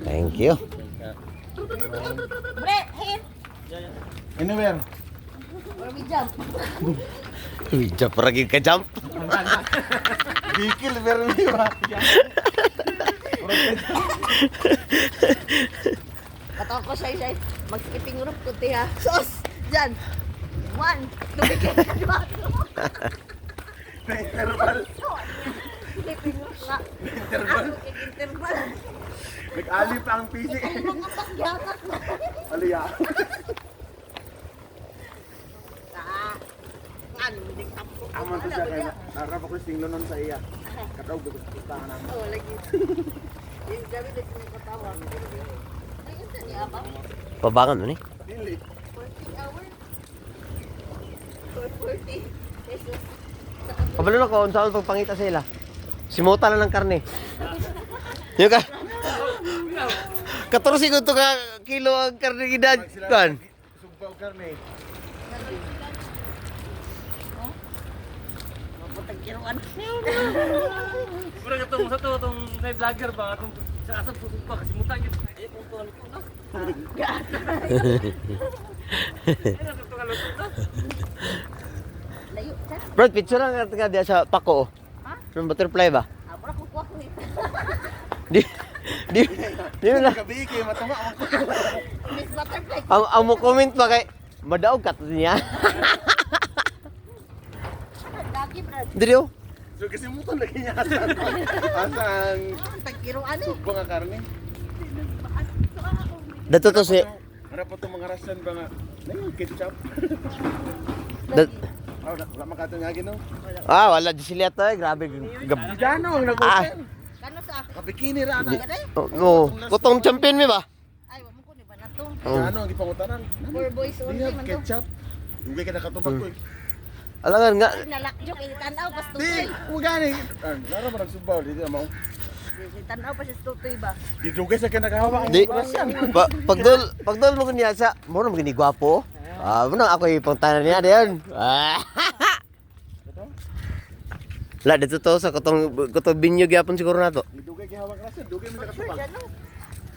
Thank you. Bre, hit. Anywhere. Or we jump. Uy, jump lagi ke jump. Bikil meron niyo ba? Katawa ko siya. Mag-skipping rope ko tiya. Sos! Diyan. 1, tumigil ka diba? Interval. Skipping rope nga. Interval. Interval. Nag-ali pa ang PC. Mga pakyakat na. Aliya. Hindi tapos. Aman to siya kaya narap ako singlo nun sa iya. Kataw gusto pustahan namin. Oh, lagi. Yung gabi na sinikatawa. Ayun sa niya ba? Pabangan mo ni. Dili. 40 hours. For 40 pesos. Kabalo na ko, saan pagpangita sa ila? Simuta na ng karne. Yung ka? 14 ko to ka kilo ang karne gidad. Kan? Sugbaw karne. Maputag kiruan. Mura ka itong sa to, itong may vlogger ba? Itong sa asap pusog pa kasi muta yun. Ay, itong tuwan ko na. Ay, natutong kaluto na. Layo ka. Bro, picture lang ka diya sa pako. Ha? Yung butterfly ba? Wala ko kuha ko ito. Di mo na. Gabi kay matama ang Miss Butterfly. Ang mo comment ba kay madaog ka to niya. Lagi, Brad. Diri oh. So kasi muton lagi niya asang Tagkiruan eh. sugbaw nga karne. Dato to si Ano po itong mga rasan ba nga? Ngayon, ketchup. Wala makatungagin no? wala di sila to eh. Grabe. Gano ang nag-open. Kano sa? Kabikini ra na. No, kutong champion mi ba? Ay, wala mo ko ni ba na to? Gano ang gipangutanan? For boys only Diya, man to. ketchup. Hindi ka nakatubag ko eh. Alangan nga. Nalakjok, itanaw pa sa Di, tutoy. ugani. Lara ba nagsubaw? Dito na mo. Itanaw pa siya sa tutoy ba? Di dugay sa kinagawa. Di. Pagdol mo niya sa mo na magini gwapo. Mo na ako ipangtanan niya diyan. La dito to sa kutong binyog yapon siguro na to. Di dugay gihawak rasan. Dugay mo nakatubag. Sure, dyan no?